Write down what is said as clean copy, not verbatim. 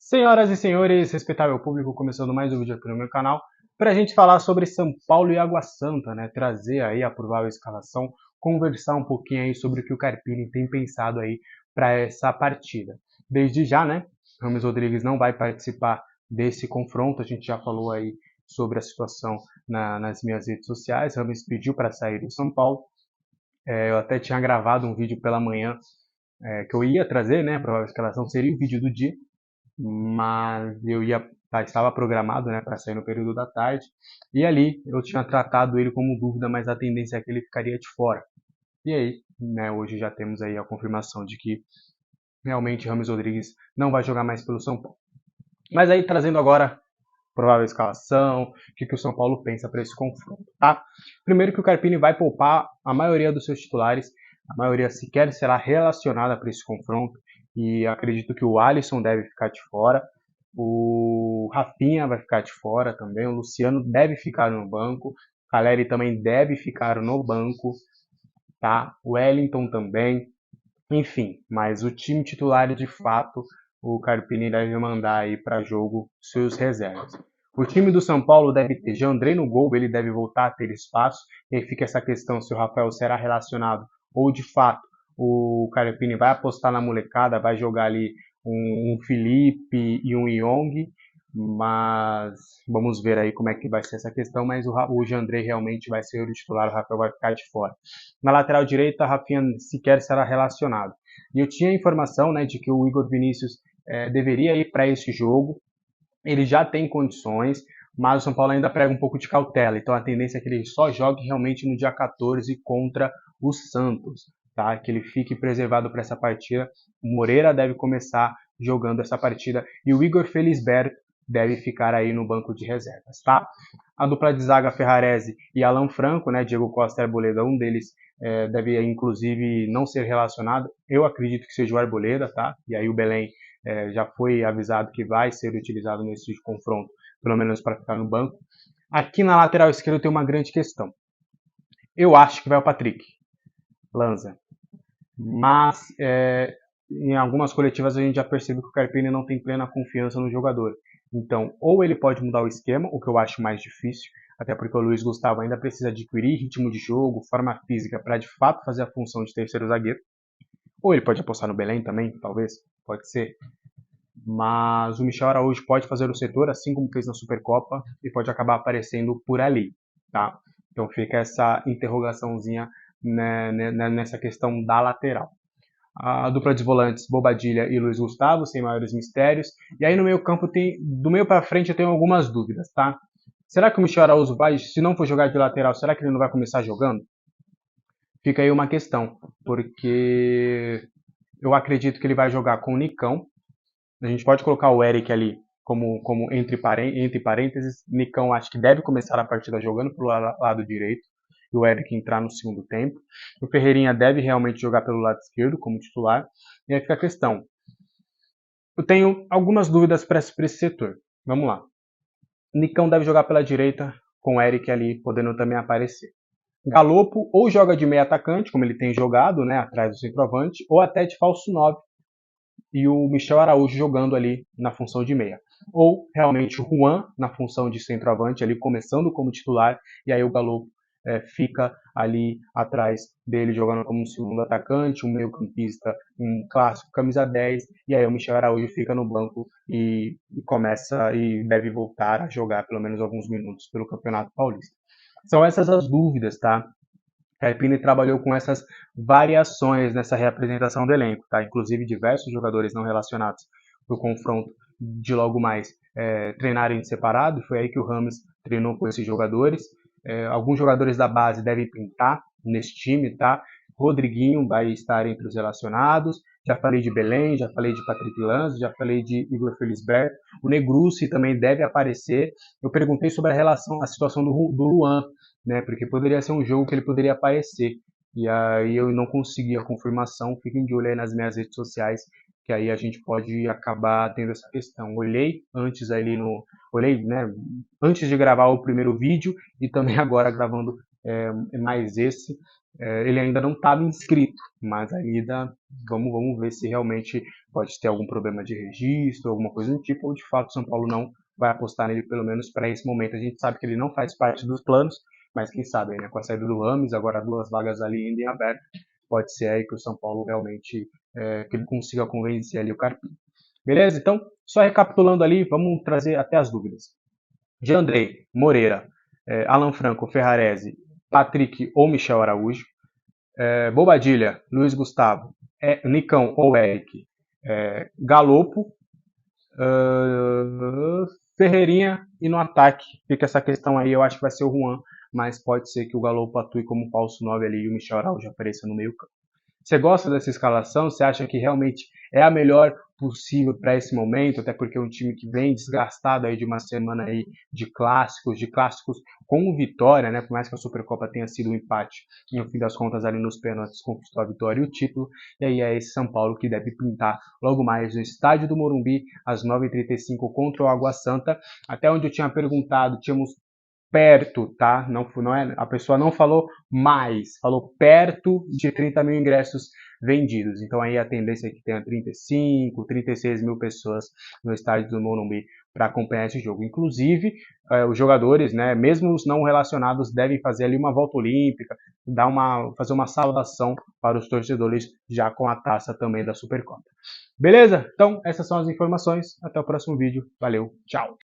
Senhoras e senhores, respeitável público, começando mais um vídeo aqui no meu canal, para a gente falar sobre São Paulo e Água Santa, né? Trazer aí a provável escalação, conversar um pouquinho aí sobre o que o Carpini tem pensado aí para essa partida. Desde já, né? Rames Rodrigues não vai participar desse confronto, a gente já falou aí sobre a situação nas minhas redes sociais. Rames pediu para sair do São Paulo. Eu até tinha gravado um vídeo pela manhã que eu ia trazer, né? A provável escalação seria o vídeo do dia, mas estava programado, né, para sair no período da tarde, e ali eu tinha tratado ele como dúvida, mas a tendência é que ele ficaria de fora. E aí, né, hoje já temos aí a confirmação de que realmente Rames Rodrigues não vai jogar mais pelo São Paulo. Mas aí, trazendo agora provável escalação, o que o São Paulo pensa para esse confronto, tá? Primeiro que o Carpini vai poupar a maioria dos seus titulares, a maioria sequer será relacionada para esse confronto, e acredito que o Alisson deve ficar de fora, o Rafinha vai ficar de fora também, o Luciano deve ficar no banco, o Caleri também deve ficar no banco, tá? O Wellington também, enfim, mas o time titular de fato, o Carpini deve mandar aí para jogo seus reservas. O time do São Paulo deve ter Jandrei no gol, ele deve voltar a ter espaço, e aí fica essa questão se o Rafael será relacionado ou de fato o Carpini vai apostar na molecada, vai jogar ali um Felipe e um Yong, mas vamos ver aí como é que vai ser essa questão, mas o Jandrei realmente vai ser o titular, o Rafael vai ficar de fora. Na lateral direita, a Rafinha sequer será relacionado. E eu tinha a informação, né, de que o Igor Vinícius deveria ir para esse jogo, ele já tem condições, mas o São Paulo ainda prega um pouco de cautela, então a tendência é que ele só jogue realmente no dia 14 contra o Santos, tá? Que ele fique preservado para essa partida. O Moreira deve começar jogando essa partida e o Igor Felisberto deve ficar aí no banco de reservas, tá? A dupla de zaga Ferrarese e Alan Franco, né? Diego Costa e Arboleda, um deles deve inclusive não ser relacionado. Eu acredito que seja o Arboleda, tá? E aí o Belém já foi avisado que vai ser utilizado nesse confronto, pelo menos para ficar no banco. Aqui na lateral esquerda tem uma grande questão. Eu acho que vai o Patrick Lanza, mas em algumas coletivas a gente já percebe que o Carpini não tem plena confiança no jogador. Então, ou ele pode mudar o esquema, o que eu acho mais difícil, até porque o Luiz Gustavo ainda precisa adquirir ritmo de jogo, forma física para de fato fazer a função de terceiro zagueiro. Ou ele pode apostar no Belém também, talvez, pode ser. Mas o Michel Araújo pode fazer o setor, assim como fez na Supercopa, e pode acabar aparecendo por ali, tá? Então fica essa interrogaçãozinha, né, nessa questão da lateral. A dupla de volantes, Bobadilha e Luiz Gustavo, sem maiores mistérios. E aí no meio campo, do meio para frente, eu tenho algumas dúvidas, tá? Será que o Michel Araújo vai, se não for jogar de lateral, será que ele não vai começar jogando? Fica aí uma questão, porque eu acredito que ele vai jogar com o Nicão. A gente pode colocar o Eric ali como entre parênteses. Nicão acho que deve começar a partida jogando pelo lado direito e o Eric entrar no segundo tempo. O Ferreirinha deve realmente jogar pelo lado esquerdo como titular. E aí fica a questão. Eu tenho algumas dúvidas para esse setor. Vamos lá. Nicão deve jogar pela direita com o Eric ali podendo também aparecer. Galopo ou joga de meio atacante, como ele tem jogado, né, atrás do centroavante, ou até de falso 9, e o Michel Araújo jogando ali na função de meia. Ou realmente o Juan na função de centroavante, ali começando como titular, e aí o Galo fica ali atrás dele jogando como um segundo atacante, um meio campista, um clássico camisa 10, e aí o Michel Araújo fica no banco e começa e deve voltar a jogar pelo menos alguns minutos pelo Campeonato Paulista. São essas as dúvidas, tá? Carpini trabalhou com essas variações nessa reapresentação do elenco, tá? Inclusive diversos jogadores não relacionados para o confronto de logo mais treinarem separado. Foi aí que o Rames treinou com esses jogadores. Alguns jogadores da base devem pintar nesse time, tá? Rodriguinho vai estar entre os relacionados. Já falei de Belém, já falei de Patrick Lanz, já falei de Igor Felisberto. O Negrucci também deve aparecer. Eu perguntei sobre a situação do Luan, né? Porque poderia ser um jogo que ele poderia aparecer. E aí eu não consegui a confirmação. Fiquem de olho aí nas minhas redes sociais, que aí a gente pode acabar tendo essa questão. Olhei antes ali olhei, né? Antes de gravar o primeiro vídeo e também agora gravando mais esse. Ele ainda não estava inscrito, mas ainda vamos ver se realmente pode ter algum problema de registro, alguma coisa do tipo, ou de fato o São Paulo não vai apostar nele, pelo menos para esse momento. A gente sabe que ele não faz parte dos planos, mas quem sabe, né, com a saída do Rames, agora 2 vagas ali ainda em aberto, pode ser aí que o São Paulo realmente que ele consiga convencer ali o Carpini. Beleza? Então, só recapitulando ali, vamos trazer até as dúvidas. De Andrei, Moreira, Alan Franco, Ferrarese, Patrick ou Michel Araújo. Bobadilha, Luiz Gustavo, Nicão ou Eric, Galopo, Ferreirinha e no ataque fica essa questão aí, eu acho que vai ser o Juan, mas pode ser que o Galopo atue como falso 9 ali e o Michel Araújo apareça no meio campo. Você gosta dessa escalação? Você acha que realmente é a melhor possível para esse momento? Até porque é um time que vem desgastado aí de uma semana aí de clássicos com vitória, né? Por mais que a Supercopa tenha sido um empate, e no fim das contas ali nos pênaltis conquistou a vitória e o título. E aí é esse São Paulo que deve pintar logo mais no estádio do Morumbi às 9h35 contra o Água Santa. Até onde eu tinha perguntado, tínhamos perto, tá? Não é, a pessoa não falou mais, falou perto de 30 mil ingressos vendidos. Então aí a tendência é que tenha 35, 36 mil pessoas no estádio do Morumbi para acompanhar esse jogo. Inclusive, os jogadores, né, mesmo os não relacionados, devem fazer ali uma volta olímpica, fazer uma saudação para os torcedores já com a taça também da Supercopa. Beleza? Então, essas são as informações. Até o próximo vídeo. Valeu, tchau!